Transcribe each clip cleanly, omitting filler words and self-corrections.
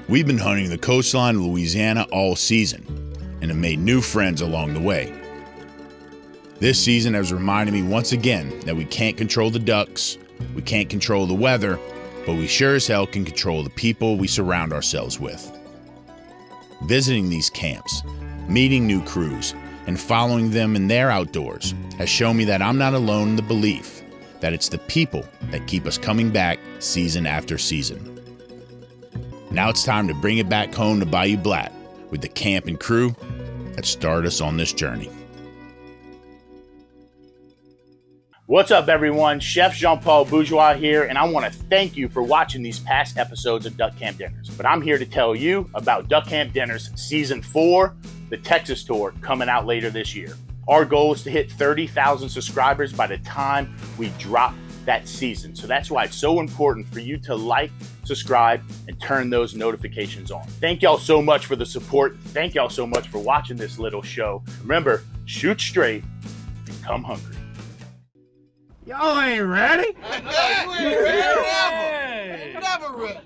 We've been hunting the coastline of Louisiana all season and have made new friends along the way. This season has reminded me once again that we can't control the ducks, we can't control the weather, but we sure as hell can control the people we surround ourselves with. Visiting these camps, meeting new crews, and following them in their outdoors has shown me that I'm not alone in the belief that it's the people that keep us coming back season after season. Now it's time to bring it back home to Bayou Black with the camp and crew that started us on this journey. What's up, everyone? Chef Jean-Paul Bourgeois here, and I want to thank you for watching these past episodes of Duck Camp Dinners. But I'm here to tell you about Duck Camp Dinners Season 4, the Texas tour, coming out later this year. Our goal is to hit 30,000 subscribers by the time we drop that season. So that's why it's so important for you to like, subscribe, and turn those notifications on. Thank y'all so much for the support. Thank y'all so much for watching this little show. Remember, shoot straight and come hungry. Y'all ain't ready? No, you ain't ready. Never ready.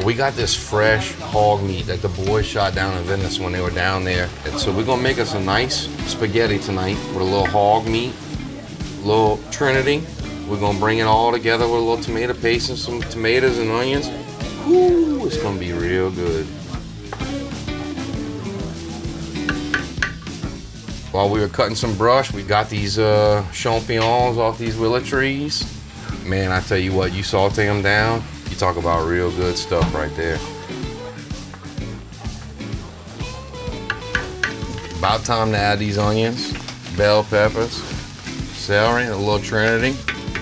We got this fresh hog meat that the boys shot down in Venice when they were down there. And so we're gonna make us a nice spaghetti tonight with a little hog meat, a little Trinity. We're gonna bring it all together with a little tomato paste and some tomatoes and onions. Whoo, it's gonna be real good. While we were cutting some brush, we got these champignons off these willow trees. Man, I tell you what, you saute them down, you talk about real good stuff right there. About time to add these onions, bell peppers, celery, a little Trinity.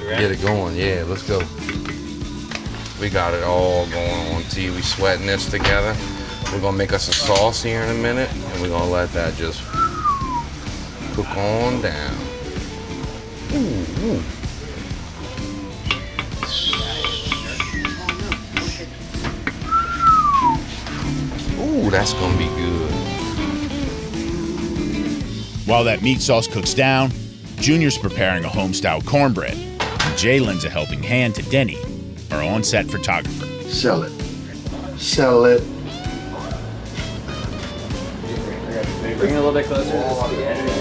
Get it going, yeah, let's go. We got it all going on, T. We sweating this together. We're gonna make us a sauce here in a minute, and we're gonna let that just cook on down. Ooh, ooh. Ooh, that's gonna be good. While that meat sauce cooks down, Junior's preparing a home-style cornbread, and Jay lends a helping hand to Denny, our on-set photographer. Sell it. Sell it. Bring it a little bit closer to the spaghetti.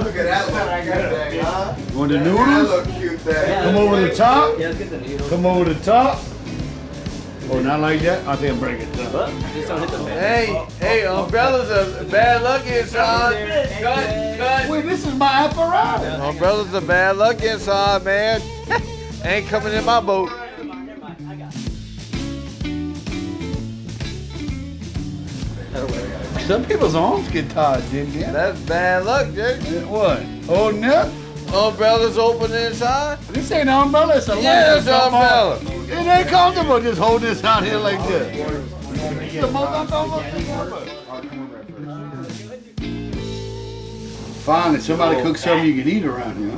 Look at that look cute, huh? You want the That noodles? look cute there. Come over the top. Yeah, let's get the noodles. Come over the top. Oh, not like that? I think I'm breaking it down. Just don't hit the fan. Hey, umbrellas are bad luck inside. Cut. Wait, this is my apparatus. Umbrellas are bad luck inside, man. Ain't coming in my boat. Some people's arms get tired, Jim. That's bad luck, Jay. What? Holding up? Umbrellas open inside. This ain't an umbrella, it's a Yeah, it's an umbrella. It ain't comfortable just holding this out here like this. The most uncomfortable thing ever. Finally, somebody cooked something you can eat around here.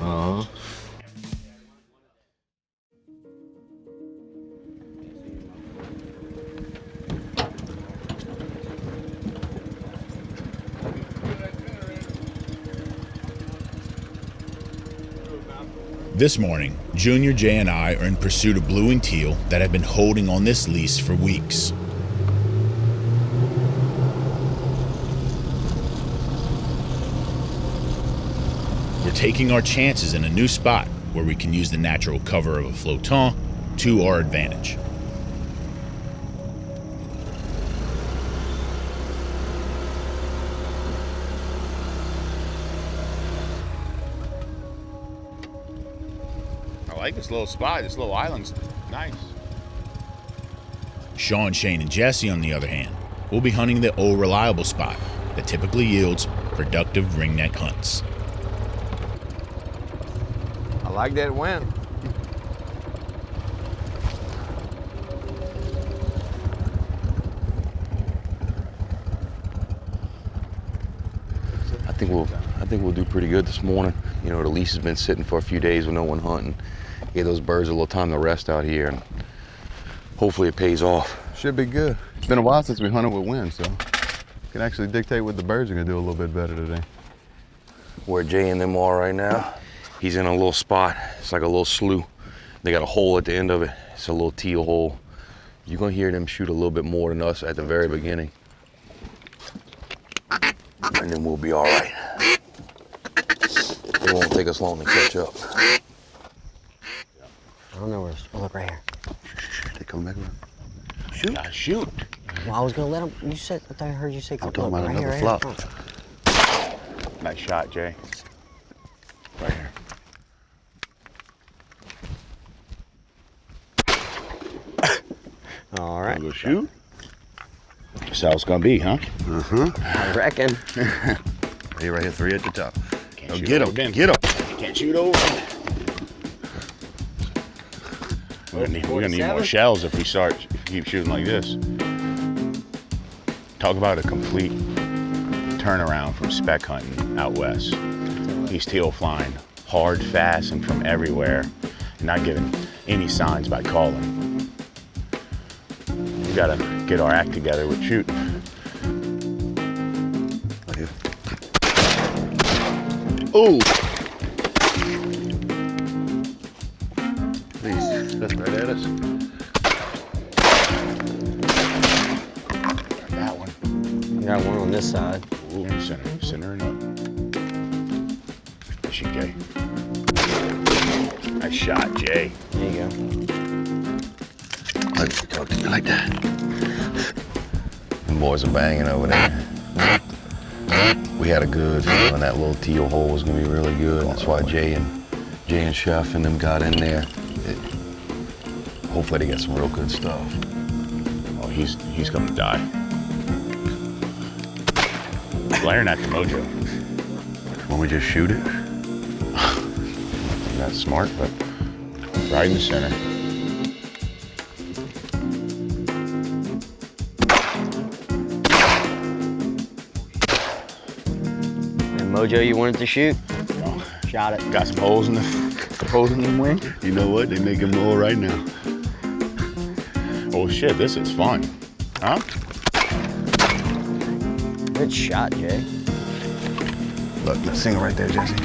This morning, Junior, Jay, and I are in pursuit of blue and teal that have been holding on this lease for weeks. We're taking our chances in a new spot where we can use the natural cover of a flotant to our advantage. I like this little spot. This little island's nice. Sean, Shane, and Jesse, on the other hand, will be hunting the old reliable spot that typically yields productive ringneck hunts. I like that wind. I think we'll do pretty good this morning. You know, the lease has been sitting for a few days with no one hunting. Gave those birds a little time to rest out here, and hopefully it pays off. Should be good. It's been a while since we hunted with wind, so can actually dictate what the birds are gonna do a little bit better today. where Jay and them are right now. He's in a little spot. It's like a little slough. They got a hole at the end of it. It's a little teal hole. You're gonna hear them shoot a little bit more than us at the very beginning. And then we'll be all right. It won't take us long to catch up. I don't know where. Oh, look right here. They come back around. Shoot. Shoot. Well, I was gonna let him. You said. I thought I heard you say. I'm talking about right another here, flop. Right here. Nice shot, Jay. Right here. All right. Go shoot. That's how it's gonna be, huh? I reckon. Hey, right here, 3 at the top. Can't Oh, shoot get over him. Ben. Get him. Can't shoot over. We're gonna need more shells if we keep shooting like this. Talk about a complete turnaround from speck hunting out west. These teal flying hard, fast, and from everywhere, and not giving any signs by calling. We gotta get our act together with shooting. Right here. Oh! Please, that's right at us. That one. I got one on this side. Ooh, centering up. Nice shoot, Jay. Nice shot, Jay. There you go. Let's talk to me like that. Them boys are banging over there. We had a good feeling that little teal hole was gonna be really good. That's why Jay and Chef and them got in there. Hopefully they get some real good stuff. Oh, he's gonna die. Glaring at the mojo. Won't we just shoot it? That's smart, but right in the center. And Mojo, you wanted to shoot? Oh, Shot it. got some holes in the wing. You know what? They making more right now. Oh shit, this is fun. Huh? Good shot, Jay. Look, that single right there, Jesse.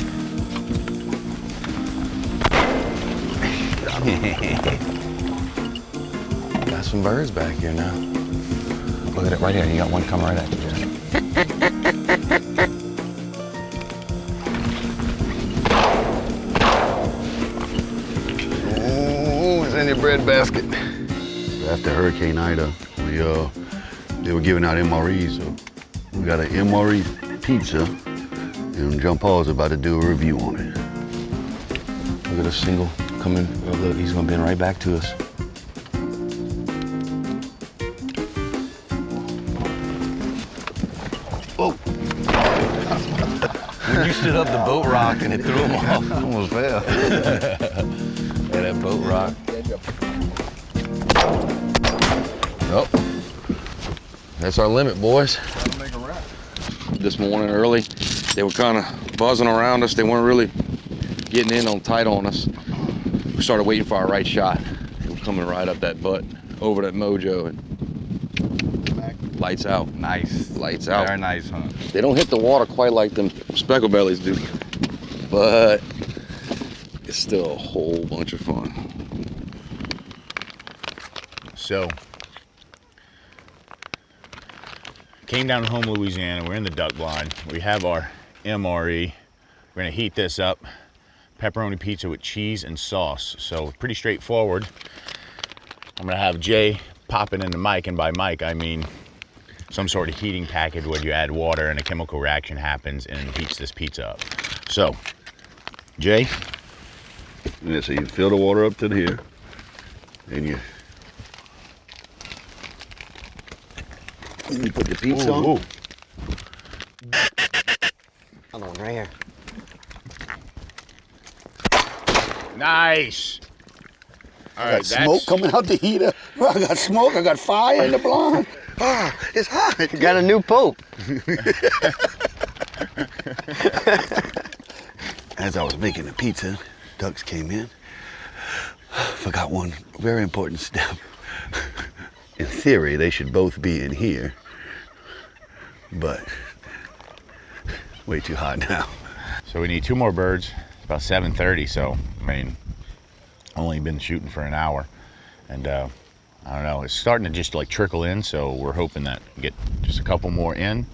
Got some birds back here now. Look at it right here. You got one coming right at you, Jay. Oh, it's in your bread basket. After Hurricane Ida, they were giving out MREs, so we got an MRE pizza, and John Paul's about to do a review on it. Look at this single coming. Oh, look, he's gonna bend right back to us. Oh, When you stood up the boat rock and it threw him off. almost fell. Yeah, that boat rock. Oh, that's our limit, boys. This morning early, they were kind of buzzing around us. They weren't really getting in on tight on us. We started waiting for our right shot. They were coming right up that butt, over that mojo, and lights out. Nice. Lights out. Very nice, huh? They don't hit the water quite like them speckle bellies do, but it's still a whole bunch of fun. So, came down to home, Louisiana. We're in the duck blind. We have our MRE. We're gonna heat this up. Pepperoni pizza with cheese and sauce. So pretty straightforward. I'm gonna have Jay pop it in the mic, and by mic I mean some sort of heating package where you add water and a chemical reaction happens and heats this pizza up. So, Jay. Yeah, so you fill the water up to here, and you put the pizza on. Ooh. Another one right here. Nice. All I right, got smoke coming out the heater. I got smoke. I got fire in the blind. Ah, it's hot. You got a new pope. As I was making the pizza, ducks came in. Forgot one very important step. In theory, they should both be in here, but way too hot now. So we need 2 more birds. It's about 7:30, so I mean, only been shooting for an hour, and I don't know. It's starting to just like trickle in, so we're hoping that we get just a couple more in,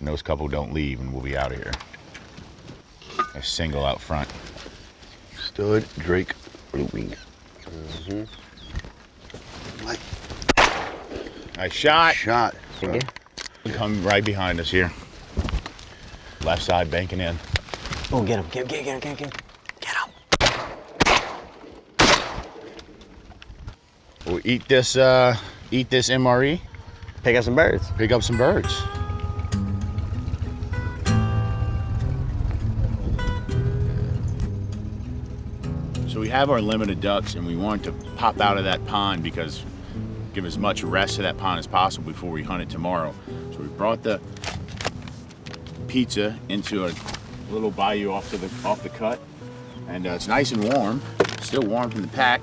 and those couple don't leave, and we'll be out of here. A single out front. Stud Drake blue wing. Nice shot. Shot. Come right behind us here. Left side banking in. Oh, get him. Get him. Get him. We'll eat this MRE. Pick up some birds. Pick up some birds. So we have our limited ducks, and we want to pop out of that pond because give as much rest to that pond as possible before we hunt it tomorrow. So we brought the pizza into a little bayou off the cut, and it's nice and warm. Still warm from the pack.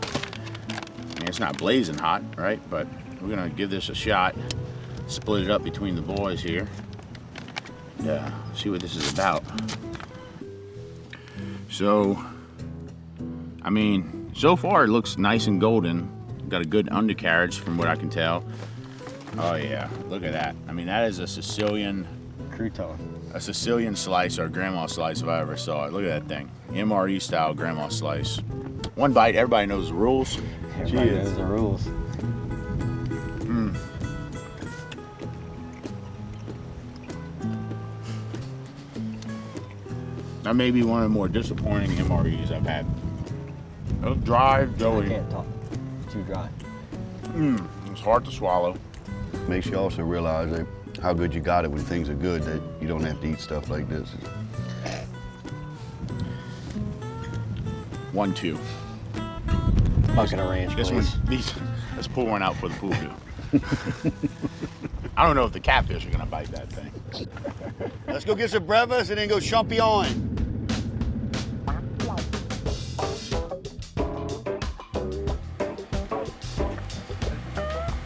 I mean, it's not blazing hot, right? But we're gonna give this a shot. Split it up between the boys here. Yeah, see what this is about. So, I mean, so far it looks nice and golden. Got a good undercarriage from what I can tell. Oh yeah, look at that. I mean, that is a Sicilian Crouton. A Sicilian slice or grandma slice if I ever saw it. Look at that thing. MRE style grandma slice. One bite, everybody knows the rules. Everybody knows the rules. That may be one of the more disappointing MREs I've had. It was dry, I doughy. can't talk. It's too dry. It's hard to swallow. Makes you also realize that how good you got it when things are good, that you don't have to eat stuff like this. 1-2. Bucket of ranch, This please. one, let's pull one out for the poo-poo. I don't know if the catfish are gonna bite that thing. Let's go get some breakfast and then go champion.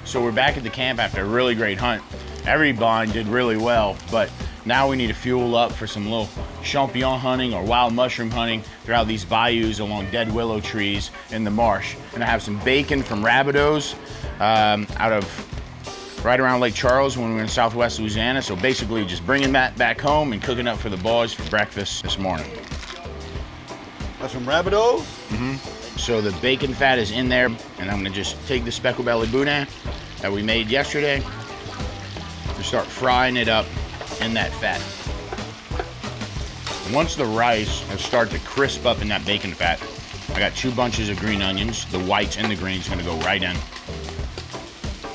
So we're back at the camp after a really great hunt. Every blind did really well, but now we need to fuel up for some little champignon hunting or wild mushroom hunting throughout these bayous along dead willow trees in the marsh. And I have some bacon from Rabideau's out of right around Lake Charles when we were in Southwest Louisiana. So basically just bringing that back home and cooking up for the boys for breakfast this morning. That's from Rabideau? So the bacon fat is in there, and I'm gonna just take the speckle belly boudin that we made yesterday and start frying it up in that fat. Once the rice has started to crisp up in that bacon fat, I got 2 bunches of green onions. The whites and the greens gonna go right in.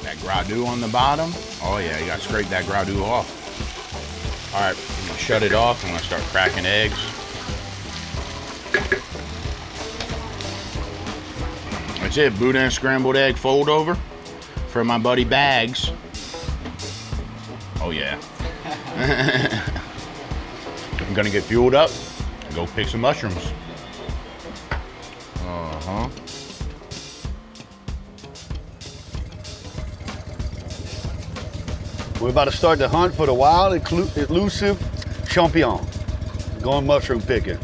That gras on the bottom. Oh yeah, you gotta scrape that gras off. All right, I'm gonna shut it off. I'm gonna start cracking eggs. That's it, boudin scrambled egg fold over for my buddy Bags. Oh yeah. I'm gonna get fueled up and go pick some mushrooms. We're about to start the hunt for the wild, elusive champignon. Going mushroom picking.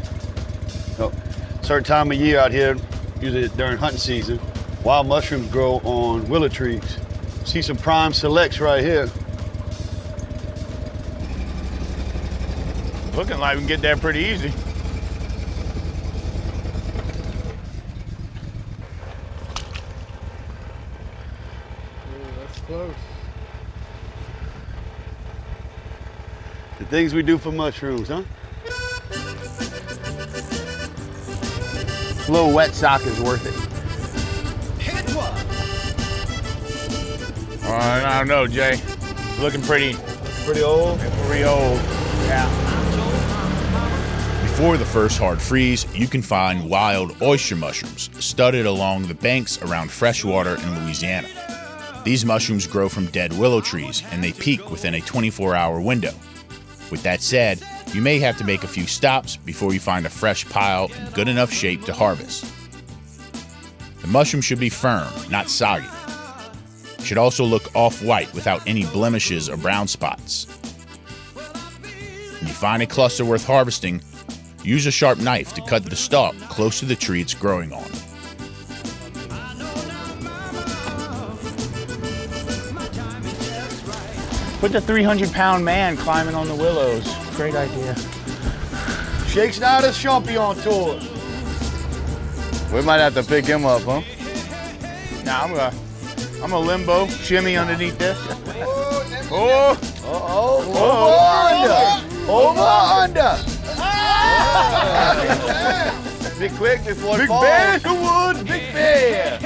So, certain time of year out here, usually during hunting season, wild mushrooms grow on willow trees. See some prime selects right here. Looking like we can get there pretty easy. That's close. The things we do for mushrooms, huh? A little wet sock is worth it. I don't know, Jay. Looking pretty old. Pretty old. Yeah. Before the first hard freeze, you can find wild oyster mushrooms studded along the banks around freshwater in Louisiana. These mushrooms grow from dead willow trees, and they peak within a 24-hour window. With that said, you may have to make a few stops before you find a fresh pile in good enough shape to harvest. The mushroom should be firm, not soggy. It should also look off-white without any blemishes or brown spots. When you find a cluster worth harvesting, use a sharp knife to cut the stalk close to the tree it's growing on. Put the 300-pound man climbing on the willows. Great idea. Shake's not a champion tour. We might have to pick him up, huh? Now I'm a limbo shimmy underneath this. Oh! Over under! Be quick before it falls. Big bear in the woods, big bear!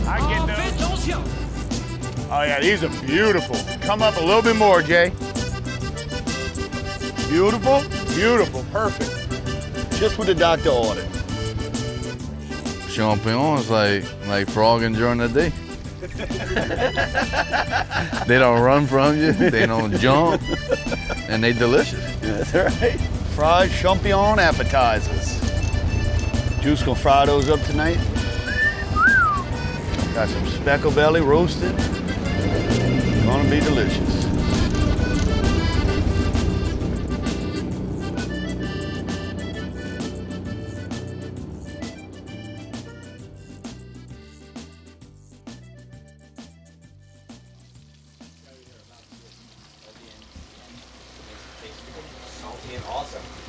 I get those. Oh yeah, these are beautiful. Come up a little bit more, Jay. Beautiful, beautiful, perfect. Just what the doctor ordered. Champignons like frogging during the day. They don't run from you, they don't jump, and they delicious. That's right. Fried champignon appetizers. Juice gonna fry those up tonight. Got some speckle belly roasted. Gonna be delicious.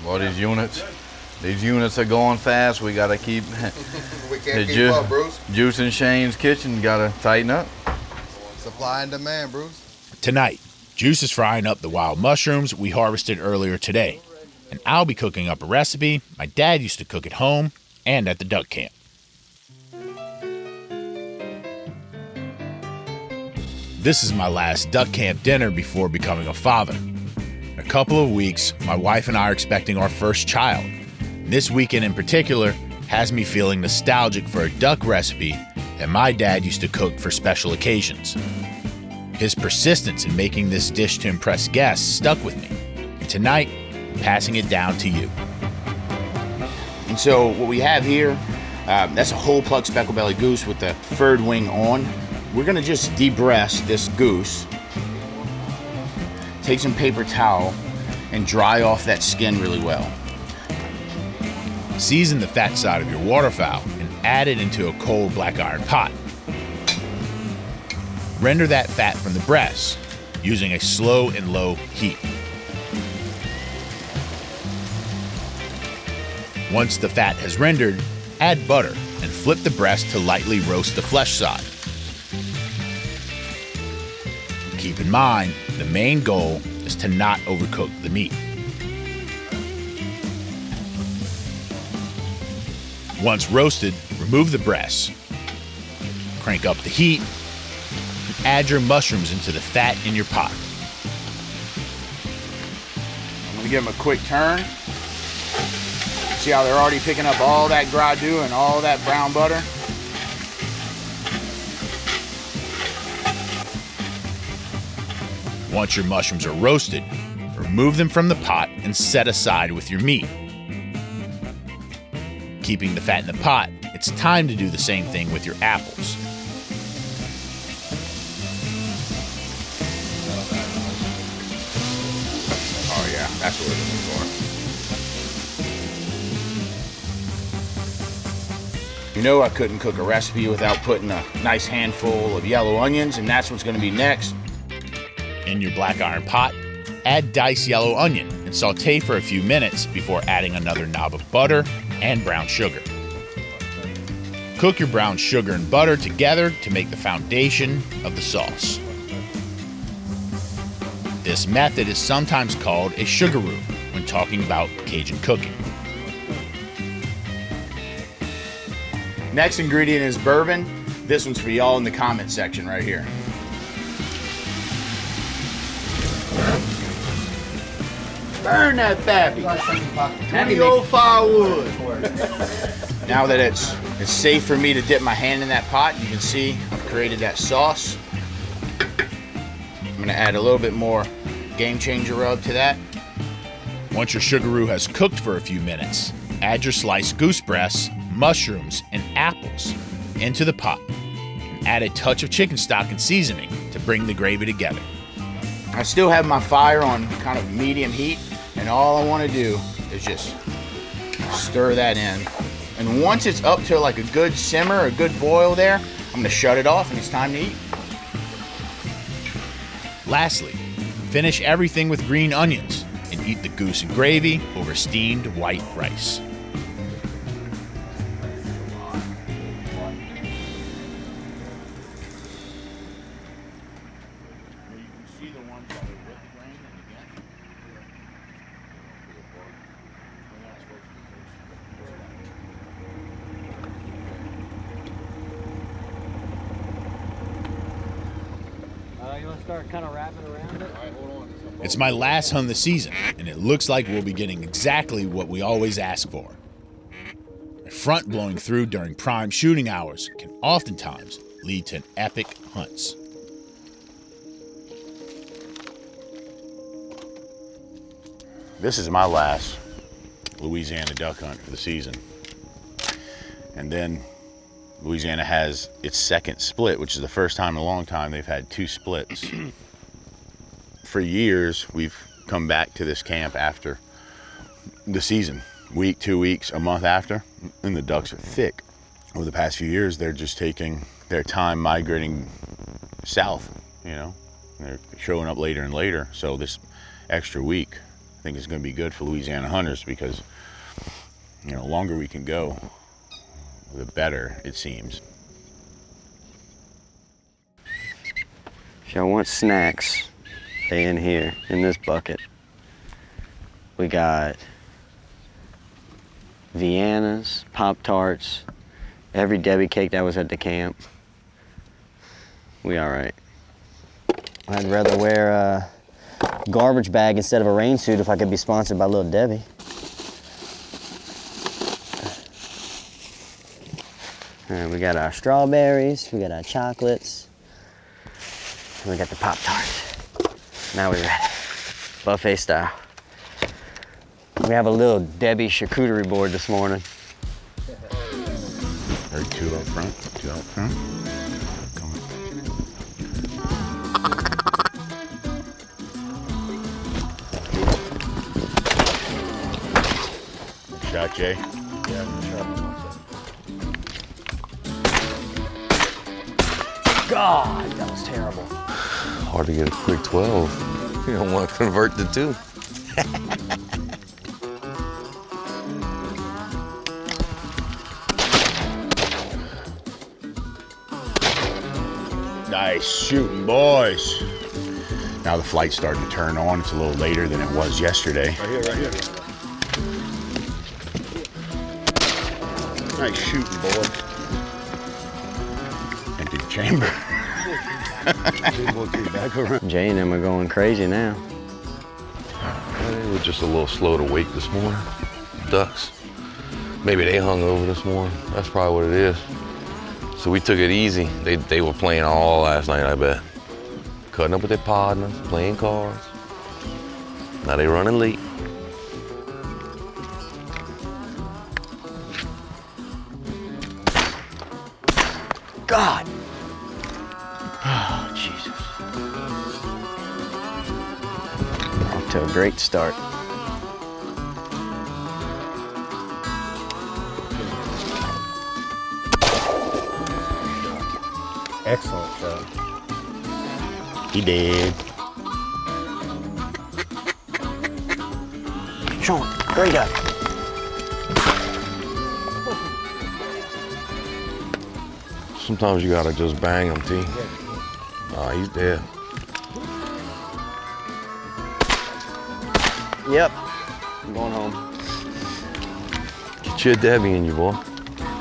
Well, these units are going fast. We gotta keep. We can't keep up, Bruce. Juice and Shane's kitchen gotta tighten up. Supply and demand, Bruce. Tonight, Juice is frying up the wild mushrooms we harvested earlier today, and I'll be cooking up a recipe my dad used to cook at home and at the duck camp. This is my last duck camp dinner before becoming a father. In a couple of weeks, my wife and I are expecting our first child. This weekend in particular has me feeling nostalgic for a duck recipe that my dad used to cook for special occasions. His persistence in making this dish to impress guests stuck with me. And tonight, I'm passing it down to you. And so what we have here, that's a whole plug speckle belly goose with the furred wing on. We're gonna just debreast this goose. Take some paper towel and dry off that skin really well. Season the fat side of your waterfowl and add it into a cold black iron pot. Render that fat from the breast using a slow and low heat. Once the fat has rendered, add butter and flip the breast to lightly roast the flesh side. Keep in mind, the main goal is to not overcook the meat. Once roasted, remove the breast. Crank up the heat. And add your mushrooms into the fat in your pot. I'm gonna give them a quick turn. See how they're already picking up all that gras-doux and all that brown butter? Once your mushrooms are roasted, remove them from the pot and set aside with your meat. Keeping the fat in the pot, it's time to do the same thing with your apples. Oh yeah, that's what we're looking for. You know I couldn't cook a recipe without putting a nice handful of yellow onions, and that's what's gonna be next. In your black iron pot, add diced yellow onion and saute for a few minutes before adding another knob of butter and brown sugar. Cook your brown sugar and butter together to make the foundation of the sauce. This method is sometimes called a sugaroo when talking about Cajun cooking. Next ingredient is bourbon. This one's for y'all in the comment section right here. Burn that babby. 20-old firewood. Now that it's safe for me to dip my hand in that pot, you can see I've created that sauce. I'm gonna add a little bit more Game Changer rub to that. Once your sugaroo has cooked for a few minutes, add your sliced goose breasts, mushrooms, and apples into the pot. And add a touch of chicken stock and seasoning to bring the gravy together. I still have my fire on kind of medium heat, and all I want to do is just stir that in. And once it's up to like a good simmer, a good boil there, I'm gonna shut it off and it's time to eat. Lastly, finish everything with green onions and eat the goose and gravy over steamed white rice. You want to start kind of wrapping around it? It's my last hunt of the season, and it looks like we'll be getting exactly what we always ask for. A front blowing through during prime shooting hours can oftentimes lead to an epic hunts. This is my last Louisiana duck hunt for the season. And then Louisiana has its second split, which is the first time in a long time they've had two splits. For years, we've come back to this camp after the season, week, 2 weeks, a month after, and the ducks are thick. Over the past few years, they're just taking their time migrating south, you know. They're showing up later and later, so this extra week, I think is gonna be good for Louisiana hunters because, you know, the longer we can go, the better it seems. If y'all want snacks, they in here, in this bucket. We got Viennas, Pop-Tarts, every Debbie cake that was at the camp. We all right. I'd rather wear a garbage bag instead of a rain suit if I could be sponsored by Little Debbie. And we got our strawberries, we got our chocolates, and we got the Pop-Tarts. Now we're ready, buffet style. We have a Little Debbie charcuterie board this morning. Or two up front, two up front. Come on. Shot, Jay? Yeah, shot. God, that was terrible. Hard to get a quick 12. You don't want to convert the 2. Nice shooting, boys. Now the flight's starting to turn on. It's a little later than it was yesterday. Right here, right here. Nice shooting, boy. Empty the chamber. Jay and them are going crazy now. They were just a little slow to wake this morning. Ducks. Maybe they hung over this morning. That's probably what it is. So we took it easy. They were playing all last night, I bet. Cutting up with their partners, playing cards. Now they running late. God! Oh, Jesus. Off to a great start. Excellent shot. He did. Sean, great duck. Sometimes you gotta just bang them, T. Oh, he's dead. Yep. I'm going home. Get your Debbie in you, boy.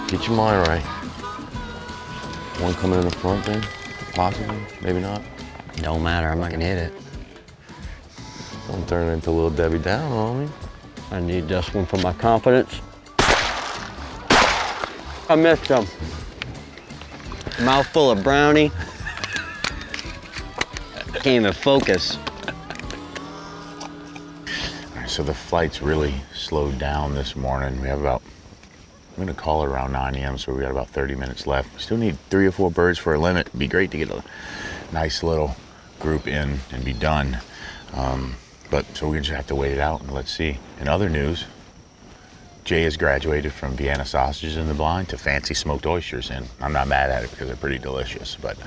Get your mind right. One coming in the front then? Possibly, maybe not. Don't matter, I'm not gonna hit it. Don't turn it into Little Debbie down on me. I need this one for my confidence. I missed him. Mouthful of brownie. Can't even focus. So the flight's really slowed down this morning. We have about, I'm gonna call it around 9 a.m., so we got about 30 minutes left. We still need 3 or 4 birds for a limit. It'd be great to get a nice little group in and be done. But so we just have to wait it out and let's see. In other news, Jay has graduated from Vienna sausages in the blind to fancy smoked oysters, and I'm not mad at it because they're pretty delicious. But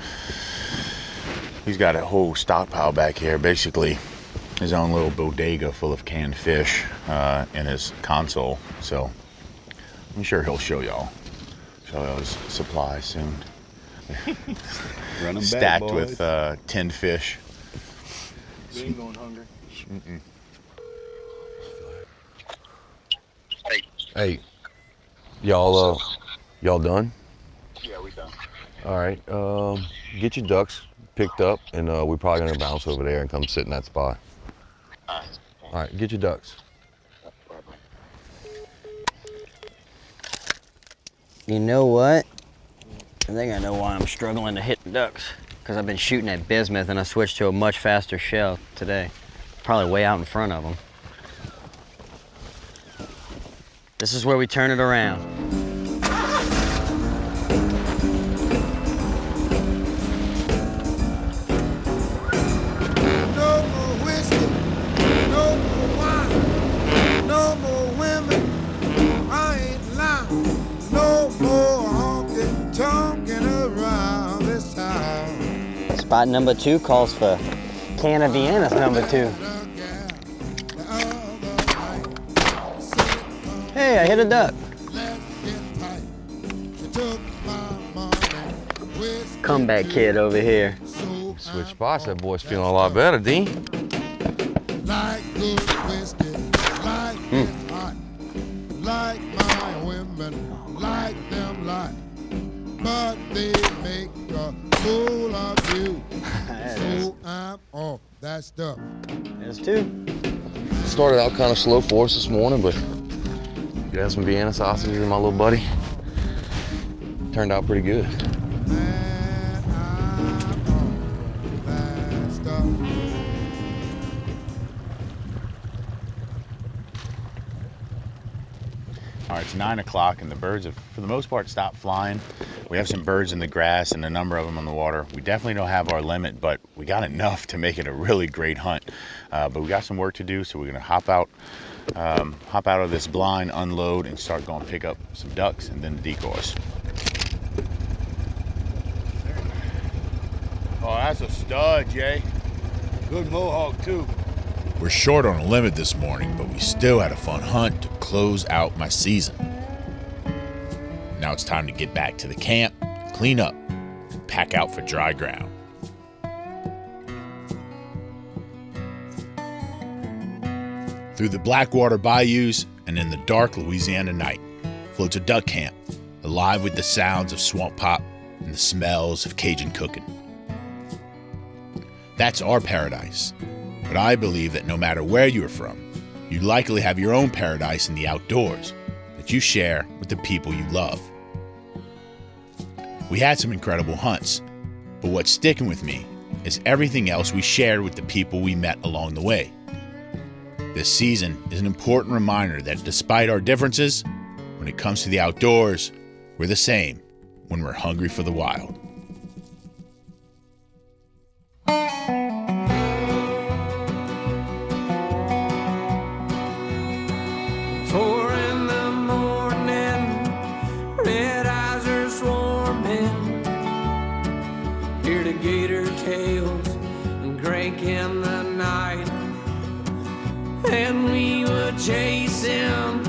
he's got a whole stockpile back here, basically his own little bodega full of canned fish in his console. So I'm sure he'll show y'all his supplies soon. Run 'em back, Stacked boys. with tinned fish. We ain't going hungry. Hey, y'all done? Yeah, we done. All right, get your ducks picked up, and we're probably gonna bounce over there and come sit in that spot. All right, get your ducks. You know what? I think I know why I'm struggling to hit the ducks. Because I've been shooting at bismuth and I switched to a much faster shell today. Probably way out in front of them. This is where we turn it around. No more whiskey, no more wine, no more women. I ain't lying. No more honking, tonking around this town. Spot number 2 calls for can of Vienna's number 2. Hey, I hit a duck. Comeback kid over here. Switch spots, that boy's feeling a lot better, Dean. Like good whiskey, like it hot, like my women, like them like, but they make a fool of you. So I'm off that stuff. There's 2. Started out kind of slow for us this morning, but we had some Vienna sausages and my little buddy. Turned out pretty good. And I'm off that stuff. All right, it's 9 o'clock and the birds have, for the most part, stopped flying. We have some birds in the grass and a number of them on the water. We definitely don't have our limit, but we got enough to make it a really great hunt. But we got some work to do, so we're gonna hop out of this blind, unload, and start going pick up some ducks and then the decoys. Oh, that's a stud, Jay. Good mohawk, too. We're short on a limit this morning, but we still had a fun hunt to close out my season. Now it's time to get back to the camp, clean up, and pack out for dry ground. Through the Blackwater bayous and in the dark Louisiana night floats a duck camp, alive with the sounds of swamp pop and the smells of Cajun cooking. That's our paradise, but I believe that no matter where you are from, you likely have your own paradise in the outdoors that you share with the people you love. We had some incredible hunts, but what's sticking with me is everything else we shared with the people we met along the way. This season is an important reminder that despite our differences, when it comes to the outdoors, we're the same when we're hungry for the wild. 4 in the morning, red eyes are swarming. Hear the gator tails and crank in the night. And we would chase him